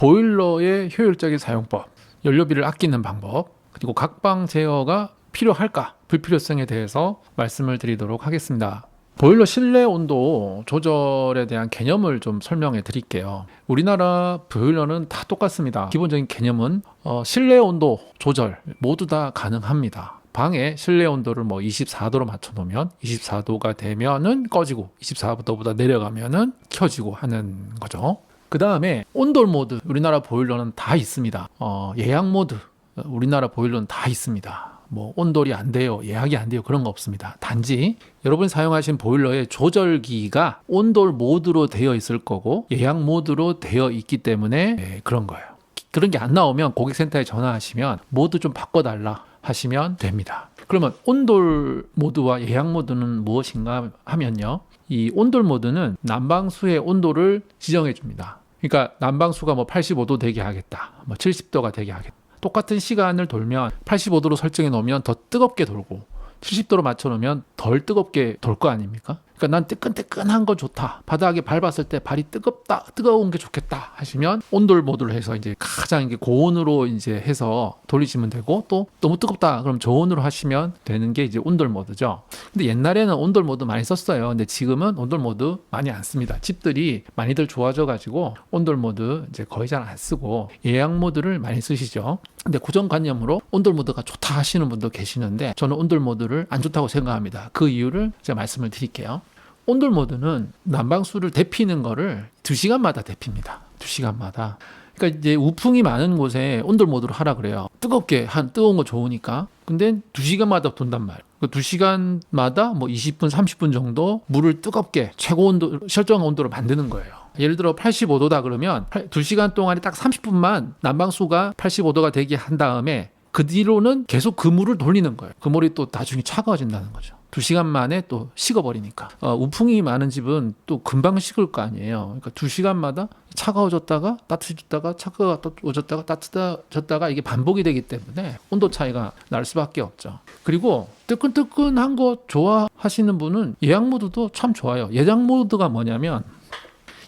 보일러의 효율적인 사용법, 연료비를 아끼는 방법, 그리고 각방 제어가 필요할까, 불필요성에 대해서 말씀을 드리도록 하겠습니다. 보일러 실내 온도 조절에 대한 개념을 좀 설명해 드릴게요. 우리나라 보일러는 다 똑같습니다. 기본적인 개념은 실내 온도 조절 모두 다 가능합니다. 방에 실내 온도를 24도로 맞춰 놓으면 24도가 되면은 꺼지고 24도보다 내려가면은 켜지고 하는 거죠. 그 다음에 온돌 모드, 우리나라 보일러는 다 있습니다. 예약 모드, 우리나라 보일러는 다 있습니다. 온돌이 안 돼요, 예약이 안 돼요, 그런 거 없습니다. 단지 여러분이 사용하신 보일러의 조절기가 온돌 모드로 되어 있을 거고 예약 모드로 되어 있기 때문에 그런 거예요. 그런 게 안 나오면 고객센터에 전화하시면 모두 좀 바꿔달라 하시면 됩니다. 그러면 온돌 모드와 예약 모드는 무엇인가 하면요, 이 온돌 모드는 난방수의 온도를 지정해 줍니다. 그러니까 난방수가 85도 되게 하겠다, 70도가 되게 하겠다. 똑같은 시간을 돌면 85도로 설정해 놓으면 더 뜨겁게 돌고 70도로 맞춰 놓으면 덜 뜨겁게 돌 거 아닙니까? 그러니까 난 뜨끈뜨끈한 거 좋다, 바닥에 밟았을 때 발이 뜨거운 게 좋겠다 하시면 온돌 모드를 해서 이제 가장 고온으로 이제 해서 돌리시면 되고, 또 너무 뜨겁다 그럼 저온으로 하시면 되는 게 이제 온돌 모드죠. 근데 옛날에는 온돌 모드 많이 썼어요. 근데 지금은 온돌 모드 많이 안 씁니다. 집들이 많이들 좋아져 가지고 온돌 모드 이제 거의 잘 안 쓰고 예약 모드를 많이 쓰시죠. 근데 고정관념으로 온돌 모드가 좋다 하시는 분도 계시는데 저는 온돌 모드를 안 좋다고 생각합니다. 그 이유를 제가 말씀을 드릴게요. 온돌 모드는 난방수를 데피는 거를 2시간마다 데핍니다. 2시간마다. 그러니까 이제 우풍이 많은 곳에 온돌 모드로 하라 그래요. 뜨거운 거 좋으니까. 근데 2시간마다 돈단 말이에요. 그 2시간마다 20분, 30분 정도 물을 뜨겁게 최고 온도, 설정한 온도로 만드는 거예요. 예를 들어 85도다 그러면 2시간 동안에 딱 30분만 난방수가 85도가 되게 한 다음에 그 뒤로는 계속 그 물을 돌리는 거예요. 그 물이 또 나중에 차가워진다는 거죠. 2시간 만에 또 식어버리니까. 우풍이 많은 집은 또 금방 식을 거 아니에요. 그러니까 2시간마다 차가워졌다가 따뜻해졌다가 차가워졌다가 따뜻해졌다가 이게 반복이 되기 때문에 온도 차이가 날 수밖에 없죠. 그리고 뜨끈뜨끈한 거 좋아하시는 분은 예약 모드도 참 좋아요. 예약 모드가 뭐냐면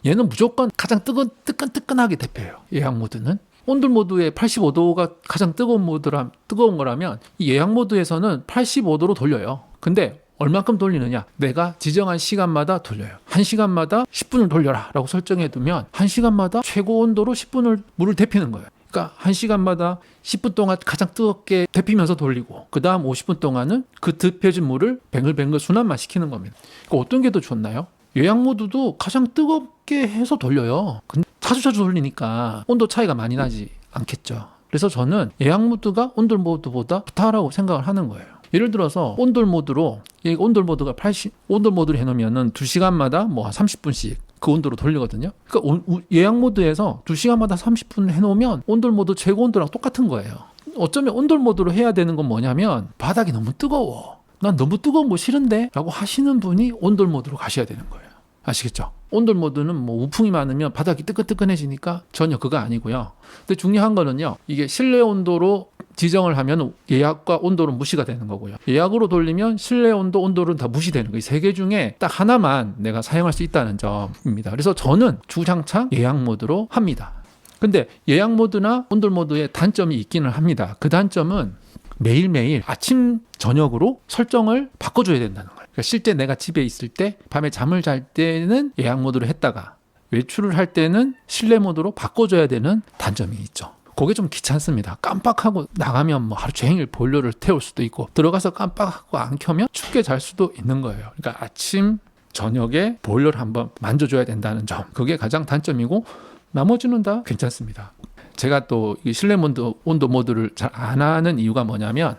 얘는 무조건 가장 뜨끈뜨끈하게 데펴요. 예약 모드는. 온돌 모드의 85도가 가장 뜨거운 거라면 이 예약 모드에서는 85도로 돌려요. 근데 얼만큼 돌리느냐? 내가 지정한 시간마다 돌려요. 1시간마다 10분을 돌려라 라고 설정해 두면 1시간마다 최고 온도로 10분을 물을 데피는 거예요. 그러니까 1시간마다 10분 동안 가장 뜨겁게 데피면서 돌리고 그 다음 50분 동안은 그 데펴진 물을 뱅글뱅글 순환만 시키는 겁니다. 그러니까 어떤 게 더 좋나요? 예약 모드도 가장 뜨겁게 해서 돌려요. 근데 자주 돌리니까 온도 차이가 많이 나지 않겠죠. 그래서 저는 예약 모드가 온돌 모드보다 좋다라고 생각을 하는 거예요. 예를 들어서 온돌 모드로 온돌 모드를 해놓으면은 2시간마다 30분씩 그 온도로 돌리거든요. 그러니까 예약 모드에서 2시간마다 30분 해놓으면 온돌 모드 최고 온도랑 똑같은 거예요. 어쩌면 온돌 모드로 해야 되는 건 뭐냐면 바닥이 너무 뜨거워, 난 너무 뜨거운 거 싫은데 라고 하시는 분이 온돌 모드로 가셔야 되는 거예요. 아시겠죠? 온돌 모드는 우풍이 많으면 바닥이 뜨끈뜨끈해지니까 전혀 그거 아니고요. 근데 중요한 거는요, 이게 실내 온도로 지정을 하면 예약과 온도는 무시가 되는 거고요. 예약으로 돌리면 실내 온도, 온도는 다 무시되는 거예요. 이 세 개 중에 딱 하나만 내가 사용할 수 있다는 점입니다. 그래서 저는 주장창 예약 모드로 합니다. 근데 예약 모드나 온돌 모드의 단점이 있기는 합니다. 그 단점은 매일매일 아침, 저녁으로 설정을 바꿔줘야 된다는 거예요. 그러니까 실제 내가 집에 있을 때 밤에 잠을 잘 때는 예약 모드로 했다가 외출을 할 때는 실내 모드로 바꿔줘야 되는 단점이 있죠. 그게 좀 귀찮습니다. 깜빡하고 나가면 하루 종일 보일러를 태울 수도 있고 들어가서 깜빡하고 안 켜면 춥게 잘 수도 있는 거예요. 그러니까 아침, 저녁에 보일러를 한번 만져줘야 된다는 점, 그게 가장 단점이고 나머지는 다 괜찮습니다. 제가 또 실내 온도 모드를 잘 안 하는 이유가 뭐냐면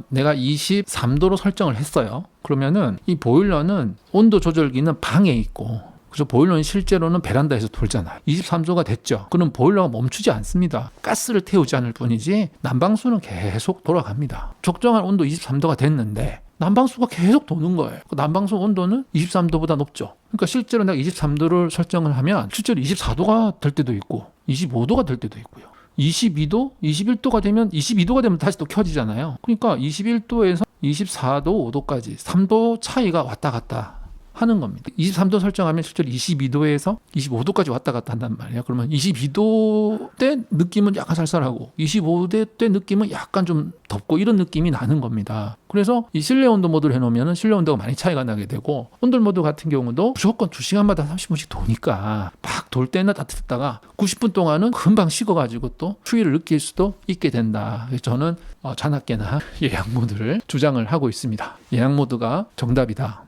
내가 23도로 설정을 했어요. 그러면은 이 보일러는 온도 조절기는 방에 있고, 그래서 보일러는 실제로는 베란다에서 돌잖아요. 23도가 됐죠. 그럼 보일러가 멈추지 않습니다. 가스를 태우지 않을 뿐이지 난방수는 계속 돌아갑니다. 적정한 온도 23도가 됐는데 난방수가 계속 도는 거예요. 난방수 온도는 23도보다 높죠. 그러니까 실제로 내가 23도를 설정을 하면 실제로 24도가 될 때도 있고 25도가 될 때도 있고요. 22도, 21도가 되면 22도가 되면 다시 또 켜지잖아요. 그러니까 21도에서 24도, 5도까지 3도 차이가 왔다 갔다 하는 겁니다. 23도 설정하면 실제로 22도에서 25도까지 왔다 갔다 한단 말이에요. 그러면 22도 때 느낌은 약간 쌀쌀하고 25도 때 느낌은 약간 좀 덥고 이런 느낌이 나는 겁니다. 그래서 이 실내 온도 모드를 해놓으면 실내 온도가 많이 차이가 나게 되고, 온돌 모드 같은 경우도 무조건 2시간마다 30분씩 도니까 막 돌 때는 따뜻했다가 90분 동안은 금방 식어가지고 또 추위를 느낄 수도 있게 된다. 그래서 저는 자나깨나 예약 모드를 주장을 하고 있습니다. 예약 모드가 정답이다.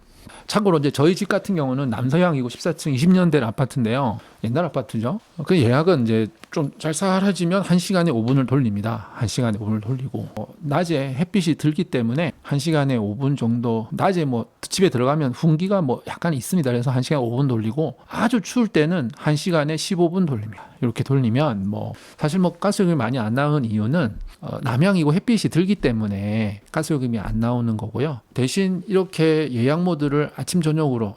참고로 이제 저희 집 같은 경우는 남서향이고 14층 20년 된 아파트인데요. 옛날 아파트죠. 그 예약은 이제 좀 쌀쌀해지면 1시간에 5분을 돌립니다. 1시간에 5분을 돌리고, 낮에 햇빛이 들기 때문에 1시간에 5분 정도, 낮에 뭐 집에 들어가면 훈기가 뭐 약간 있습니다. 그래서 1시간에 5분 돌리고, 아주 추울 때는 1시간에 15분 돌립니다. 이렇게 돌리면 뭐 사실 뭐 가스요금이 많이 안 나오는 이유는 남향이고 햇빛이 들기 때문에 가스요금이 안 나오는 거고요. 대신 이렇게 예약 모드를 아침 저녁으로,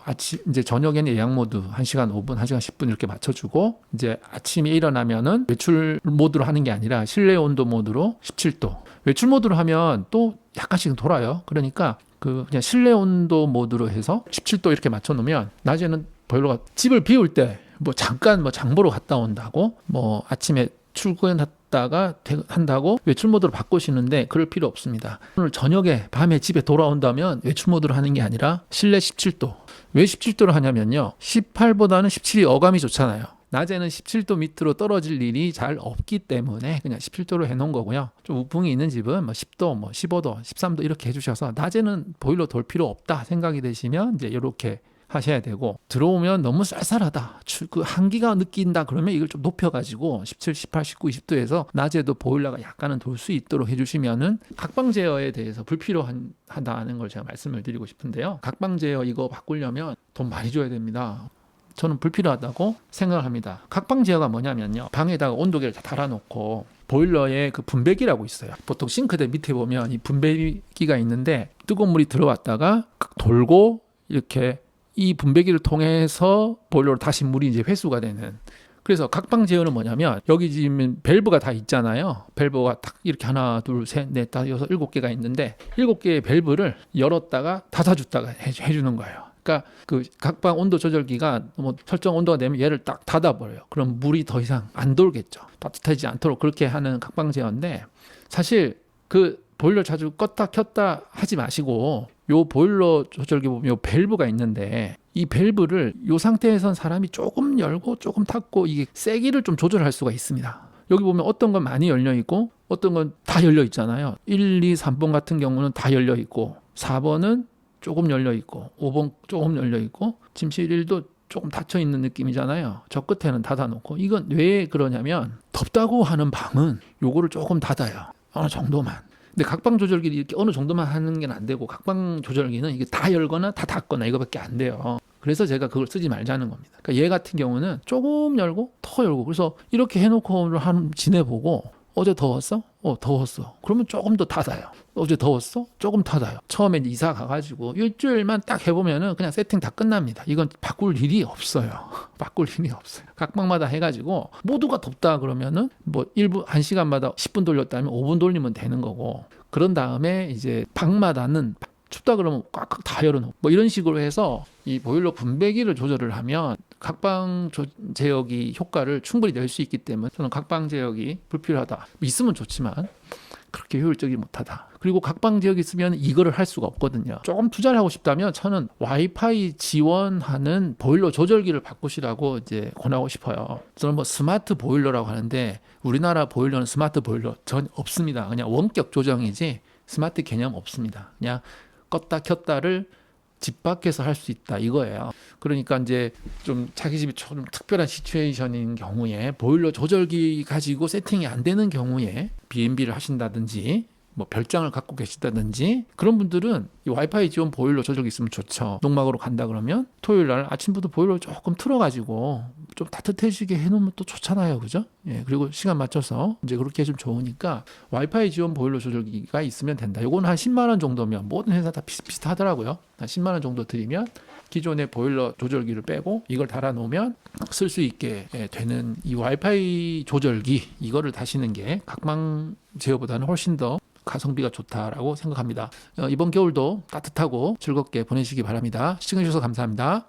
이제 저녁에는 예약 모드 1시간 5분, 1시간 10분 이렇게 맞춰주고, 이제 아침에 일어나면은 외출 모드로 하는 게 아니라 실내 온도 모드로 17도. 외출 모드로 하면 또 약간씩 돌아요. 그러니까 그냥 실내 온도 모드로 해서 17도 이렇게 맞춰놓으면 낮에는 보일러가 집을 비울 때 뭐 잠깐 뭐 장보러 갔다 온다고, 뭐 아침에 출근했다가 한다고 외출 모드로 바꾸시는데 그럴 필요 없습니다. 오늘 저녁에 밤에 집에 돌아온다면 외출 모드로 하는 게 아니라 실내 17도. 왜 17도로 하냐면요, 18보다는 17이 어감이 좋잖아요. 낮에는 17도 밑으로 떨어질 일이 잘 없기 때문에 그냥 17도로 해놓은 거고요. 좀 우풍이 있는 집은 뭐 10도, 뭐 15도, 13도 이렇게 해주셔서 낮에는 보일러 돌 필요 없다 생각이 되시면 이제 이렇게 하셔야 되고, 들어오면 너무 쌀쌀하다, 그 한기가 느낀다 그러면 이걸 좀 높여가지고 17, 18, 19, 20도에서 낮에도 보일러가 약간은 돌 수 있도록 해주시면은 각방 제어에 대해서 불필요하다는 걸 제가 말씀을 드리고 싶은데요. 각방 제어 이거 바꾸려면 돈 많이 줘야 됩니다. 저는 불필요하다고 생각을 합니다. 각방 제어가 뭐냐면요, 방에다가 온도계를 다 달아놓고 보일러에 그 분배기라고 있어요. 보통 싱크대 밑에 보면 이 분배기가 있는데 뜨거운 물이 들어왔다가 돌고 이렇게 이 분배기를 통해서 보일러로 다시 물이 이제 회수가 되는. 그래서 각방 제어는 뭐냐면, 여기 지금 밸브가 다 있잖아요. 밸브가 딱 이렇게 하나, 둘, 셋, 넷, 다섯, 여섯, 7개가 있는데 7개의 밸브를 열었다가 닫아줬다가 해주는 거예요. 그러니까 그 각방 온도 조절기가 뭐 설정 온도가 되면 얘를 딱 닫아버려요. 그럼 물이 더 이상 안 돌겠죠. 따뜻하지 않도록 그렇게 하는 각방 제어인데, 사실 그 보일러 자주 껐다 켰다 하지 마시고, 요 보일러 조절기 보면 요 밸브가 있는데, 이 밸브를 요 상태에선 사람이 조금 열고 조금 닫고 이게 세기를 좀 조절할 수가 있습니다. 여기 보면 어떤 건 많이 열려 있고 어떤 건 다 열려 있잖아요. 1, 2, 3번 같은 경우는 다 열려 있고, 4번은 조금 열려 있고, 5번 조금 열려 있고, 침실 1도 조금 닫혀 있는 느낌이잖아요. 저 끝에는 닫아놓고. 이건 왜 그러냐면, 덥다고 하는 방은 요거를 조금 닫아요. 어느 정도만. 근데 각방 조절기를 이렇게 어느 정도만 하는 게 안 되고, 각방 조절기는 이게 다 열거나 다 닫거나 이거밖에 안 돼요. 그래서 제가 그걸 쓰지 말자는 겁니다. 그러니까 얘 같은 경우는 조금 열고 더 열고, 그래서 이렇게 해놓고 지내보고, 어제 더웠어? 더웠어. 그러면 조금 더 닫아요. 어제 더웠어? 조금 닫아요. 처음에 이사 가가지고 일주일만 딱 해보면은 그냥 세팅 다 끝납니다. 이건 바꿀 일이 없어요. 바꿀 일이 없어요. 각방마다 해가지고 모두가 덥다 그러면은 뭐 1시간마다 10분 돌렸다면 5분 돌리면 되는 거고, 그런 다음에 이제 방마다는 춥다 그러면 꽉꽉 다 열어놓고, 뭐 이런 식으로 해서 이 보일러 분배기를 조절을 하면 각방 제어기 효과를 충분히 낼 수 있기 때문에 저는 각방 제어기 불필요하다. 있으면 좋지만 그렇게 효율적이지 못하다. 그리고 각방 제어기 있으면 이거를 할 수가 없거든요. 조금 투자를 하고 싶다면 저는 와이파이 지원하는 보일러 조절기를 바꾸시라고 이제 권하고 싶어요. 저는 뭐 스마트 보일러라고 하는데, 우리나라 보일러는 스마트 보일러 전 없습니다. 그냥 원격 조정이지 스마트 개념 없습니다. 그냥 껐다 켰다를 집 밖에서 할 수 있다 이거예요. 그러니까 이제 좀 자기 집이 좀 특별한 시츄에이션인 경우에 보일러 조절기 가지고 세팅이 안 되는 경우에 B&B를 하신다든지 뭐 별장을 갖고 계시다든지, 그런 분들은 이 와이파이 지원 보일러 조절기 있으면 좋죠. 농막으로 간다 그러면 토요일 날 아침부터 보일러 조금 틀어가지고 좀 따뜻해지게 해놓으면 또 좋잖아요, 그죠? 예, 그리고 시간 맞춰서 이제 그렇게 해주면 좋으니까 와이파이 지원 보일러 조절기가 있으면 된다. 요건 한 10만 원 정도면 모든 회사 다 비슷비슷하더라고요. 한 10만 원 정도 드리면 기존의 보일러 조절기를 빼고 이걸 달아놓으면 쓸 수 있게 되는 이 와이파이 조절기, 이거를 다시는 게 각방 제어보다는 훨씬 더 가성비가 좋다라고 생각합니다. 이번 겨울도 따뜻하고 즐겁게 보내시기 바랍니다. 시청해주셔서 감사합니다.